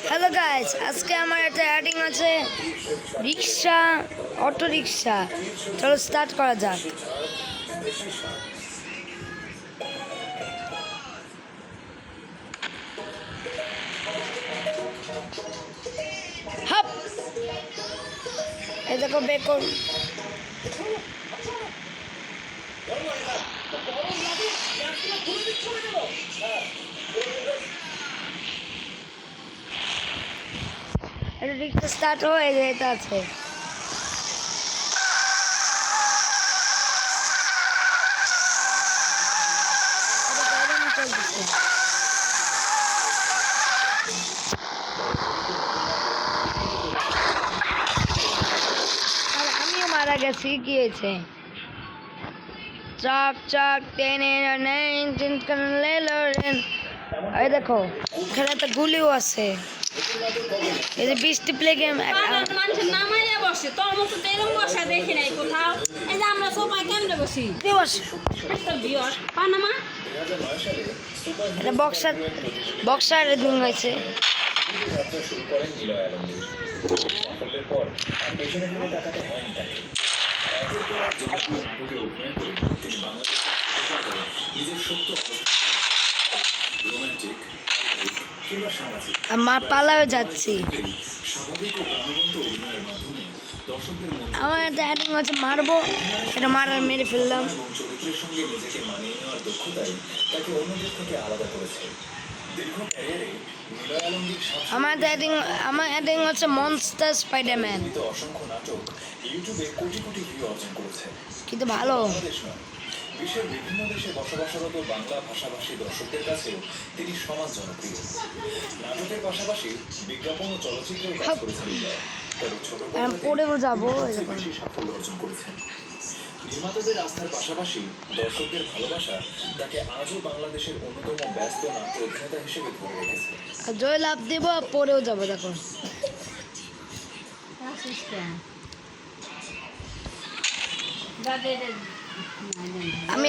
Hello guys, আজকে আমার একটা অ্যাডিং আছে রিক্সা, অটো রিক্সা। চলো স্টার্ট করা যাক। হাপ, এই দেখো বেকন। এটা রিক্সা স্টার্ট হয়ে যেতে আছে। আর আমিও মারা গেছি, কি হয়েছে? চাক চাক টেনে এই দেখো, এখানে একটা গুলিও আছে। এই যে বৃষ্টি প্লে গেম মানুষের নামাইয়া বসে তোর মতো তো এরকম বসা দেখি নাই কোথাও। এই যে আমরা সবাই কেমনে বসি একটা বিয়র পানামা এটা বক্সার দিন হয়েছে। আমার পালাও যাচ্ছি। আমার একটা অ্যাডিং আছে, মারবো, এটা মেরে ফেললাম। আমার অ্যাডিং হচ্ছে মনস্টার স্পাইডারম্যান, কিন্তু ভালো। বিশ্বের বিভিন্ন দেশে বসবাসরত বাংলা ভাষাভাষী দর্শকদের কাছেও তিনি সমাজ জনপ্রিয়। নাটকের পাশাপাশি বিজ্ঞাপন ও চলচ্চিত্রেও কাজ করেছেন। তবে ছোট বেশি সাফল্য অর্জন করেছেন। নির্মাতাদের আস্থার পাশাপাশি দর্শকদের ভালোবাসা তাকে আজও বাংলাদেশের অন্যতম ব্যস্ত নাট্য অভিনেতা হিসেবে ধরে রেখেছে। জয় লাভ দেবো, পরেও যাবো। দেখো আমি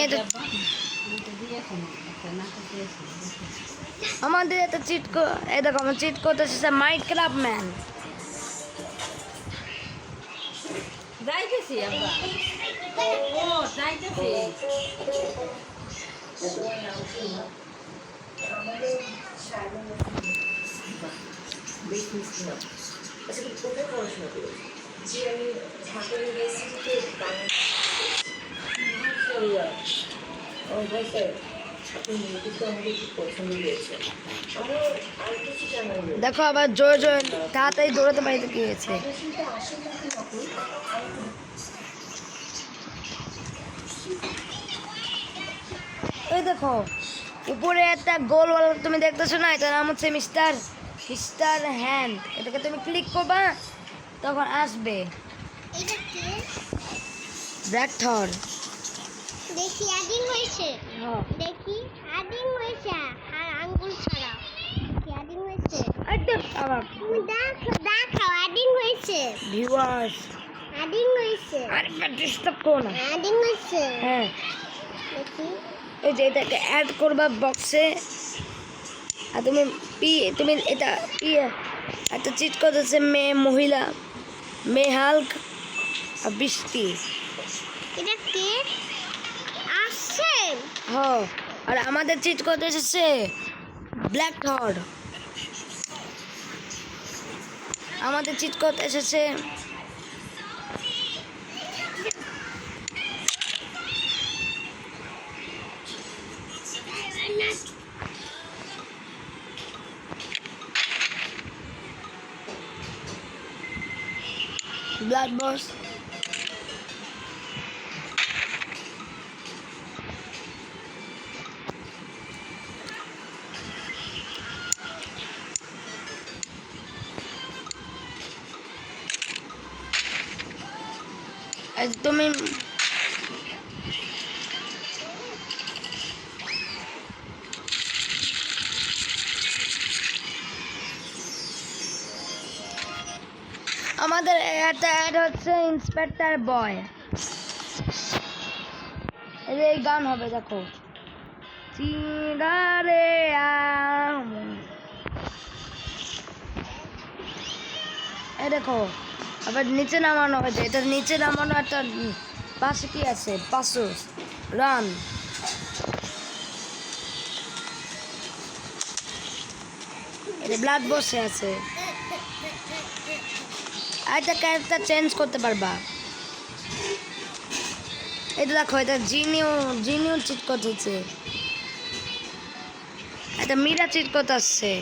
আমাদের একটা এই দেখো, আমার চিট করতেছে মাইনক্রাফট ম্যান। যাইতেছি আমরা ও যাইতেছি পড়াশোনা করেছি যে আমি ঢাকা ইউনিভার্সিটিতে দেখো আবার জোরে জোরে তাড়াতাড়ি দৌড়াতে পারিতে কি হয়েছে। এই দেখো উপরে একটা গোলওয়ালা তুমি দেখতেছো না, এটার নাম হচ্ছে মিস্টার হ্যান্ড। এটাকে তুমি ক্লিক করবা, তখন আসবে ব্ল্যাক থর। দেখি অ্যাডিং হয়েছে, দেখি অ্যাডিং হয়েছে, আর আঙ্গুল ছাড়া কি অ্যাডিং হয়েছে। একদম আবার তুমি দেখাও অ্যাডিং হয়েছে, ভিউয়ার্স অ্যাডিং হয়েছে, আরে ডিস্টার্ব করো না। অ্যাডিং হয়েছে, হ্যাঁ দেখি এই যে এটাকে অ্যাড করবা বক্সে। আর তুমি এটা একটা চিট করতেছে মেয়ে হাল্ক আর বৃষ্টি। এটা কে আসছে? হ্যাঁ, আর আমাদের চিট করতে এসেছে ব্ল্যাক থর। আমাদের চিট করতে এসেছে ব্লাড বস। তুমি আমাদের একটা অ্যাড হচ্ছে ইন্সপেক্টর বয়। এই গান হবে, দেখো চিগারে এই দেখো আবার নিচে নামানো হয়েছে, এটা নিচে নামানো একটা পাশে কি আছে, পাশো রান। এটা ব্লাড বসে আছে। আর একটা ক্যারেক্টার চেঞ্জ করতে পারবা। এটা দেখো, এটা জিনিও চিট করতেছে, এটা মীরা চিট করতে আসছে।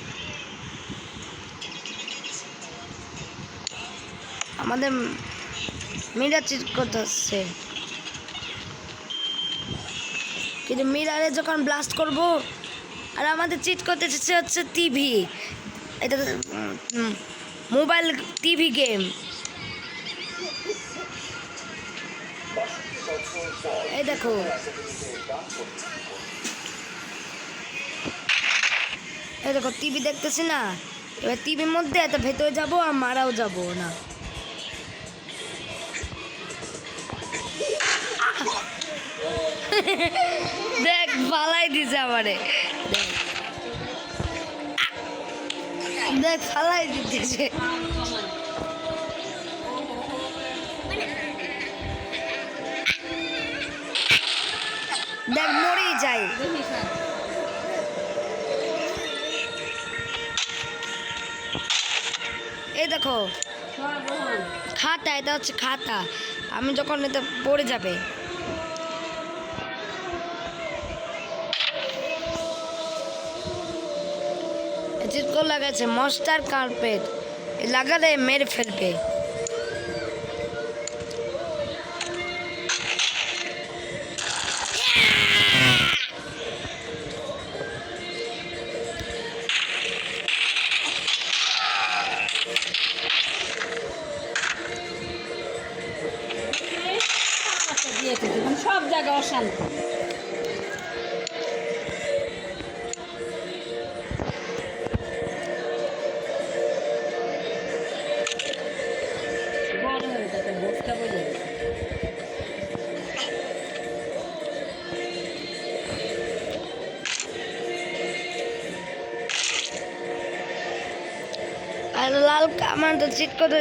আমাদের মীরা চিট করতে আসছে, কিন্তু মিরারে যখন ব্লাস্ট করব, আর আমাদের চিট করতে এসেছে হচ্ছে টিভি, এটা মোবাইল টিভি গেম। এই দেখো এই দেখো টিভি দেখতেছি না, এবার টিভির মধ্যে এত ভেতরে যাবো আর মারাও যাবো না। দেখ ফালাই দিছে আমারে, দেখ ফালাই দিতেছে। দেখ মরেই যাই। দেখিস না। এই দেখো সর্বহান। খাতা, এটা হচ্ছে খাতা, আমি যখন এটা পড়ে যাবে। চিৎকো লাগাচ্ছে মস্টার কার্পেট, লাগালে মেরে ফেলবে। দিয়েছে সব জায়গায় অশান্তি। বড় হয়ে যাবে, বসটা বোঝা যায়। আর লাল আমার তো চিট করে